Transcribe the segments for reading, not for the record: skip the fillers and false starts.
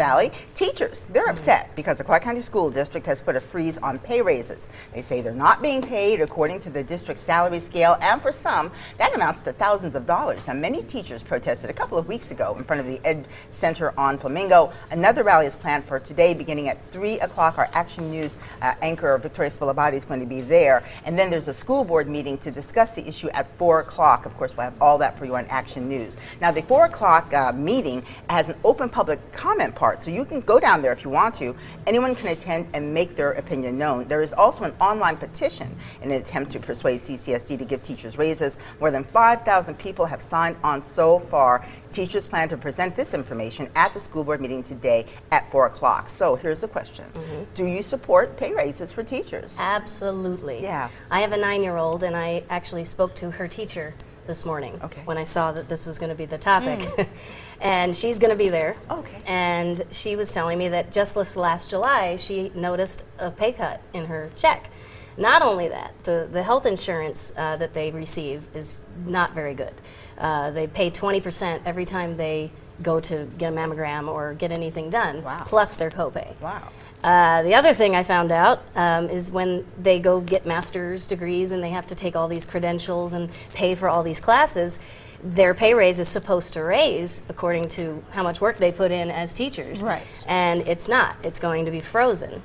Valley. Teachers, they're upset because the Clark County School District has put a freeze on pay raises. They say they're not being paid according to the district's salary scale, and for some, that amounts to thousands of dollars. Now, many teachers protested a couple of weeks ago in front of the Ed Center on Flamingo. Another rally is planned for today, beginning at 3 o'clock. Our Action News anchor, Victoria Spilabati, is going to be there. And then there's a school board meeting to discuss the issue at 4 o'clock. Of course, we'll have all that for you on Action News. Now, the 4 o'clock meeting has an open public comment part, so you can go down there if you want to. Anyone can attend and make their opinion known. There is also an online petition in an attempt to persuade CCSD to give teachers raises. More than 5,000 people have signed on so far. Teachers plan to present this information at the school board meeting today at 4 o'clock. So here's the question. Do you support pay raises for teachers? Absolutely. Yeah. I have a 9-year-old, and I actually spoke to her teacher this morning when I saw that this was going to be the topic. And she's going to be there. And she was telling me that just this last July, she noticed a pay cut in her check. Not only that, the health insurance that they receive is not very good. They pay 20% every time they go to get a mammogram or get anything done, plus their copay. The other thing I found out is when they go get master's degrees and they have to take all these credentials and pay for all these classes, their pay raise is supposed to raise according to how much work they put in as teachers. And it's not. It's going to be frozen.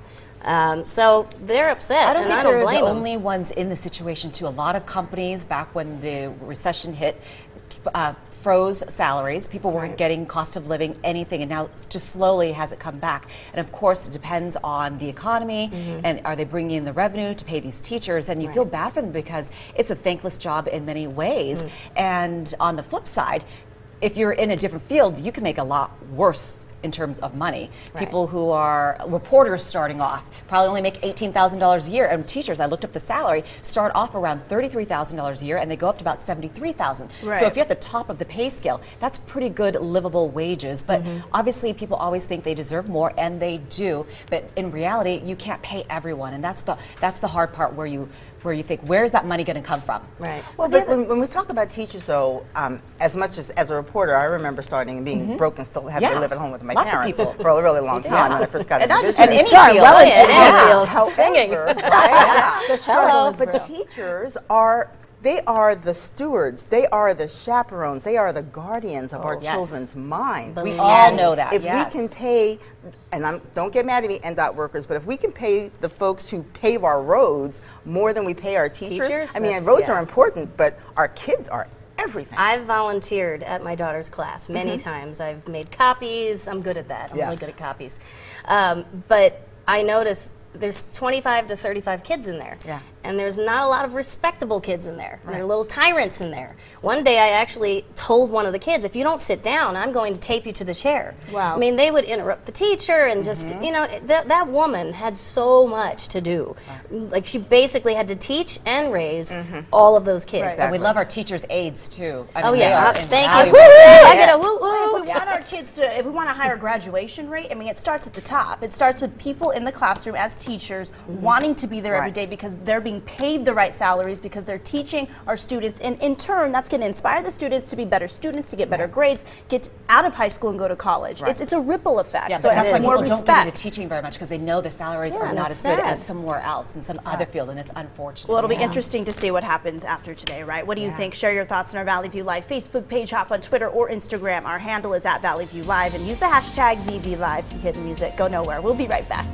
So they're upset. I don't think they're the only ones in the situation too. A lot of companies, back when the recession hit, froze salaries. People weren't getting cost of living, anything, and now just slowly has it come back. And of course, it depends on the economy and are they bringing in the revenue to pay these teachers, and you feel bad for them because it's a thankless job in many ways. And on the flip side, if you're in a different field, you can make a lot worse in terms of money. People who are reporters starting off probably only make $18,000 a year, and teachers, I looked up the salary, start off around $33,000 a year, and they go up to about $73,000. So if you're at the top of the pay scale, that's pretty good livable wages. But obviously, people always think they deserve more, and they do. But in reality, you can't pay everyone, and that's the hard part where you think, where's that money going to come from? Well, but when we talk about teachers, though, as much as a reporter, I remember starting and being broke and still having to live at home with my parents for a really long time when I first got into business. And any field. However, but teachers are the stewards, they are the chaperones, they are the guardians of our children's minds. We all know that. If we can pay, and don't get mad at me, NDOT workers, but if we can pay the folks who pave our roads more than we pay our teachers, I mean, roads are important, but our kids are everything. I've volunteered at my daughter's class many times. I've made copies. I'm good at that. I'm really good at copies. But I noticed there's 25 to 35 kids in there. And there's not a lot of respectable kids in there. There are little tyrants in there. One day I actually told one of the kids, if you don't sit down, I'm going to tape you to the chair. I mean, they would interrupt the teacher and just, you know, that woman had so much to do. Like, she basically had to teach and raise all of those kids. And we love our teachers' aides, too. I mean, thank you. I get a woo woo. If we want our kids to, if we want a higher graduation rate, I mean, it starts at the top. It starts with people in the classroom as teachers wanting to be there every day because they're being paid the right salaries, because they're teaching our students, and in turn that's going to inspire the students to be better students, to get better grades, get out of high school and go to college. It's a ripple effect. So that's why people don't get into teaching very much, because they know the salaries are not as good as somewhere else in some other field, and it's unfortunate. Well, it'll be interesting to see what happens after today, right? What do you think? Share your thoughts on our Valley View Live Facebook page, hop on Twitter or Instagram. Our handle is @Valley View Live, and use the hashtag VVLive. You hear the music, go nowhere. We'll be right back.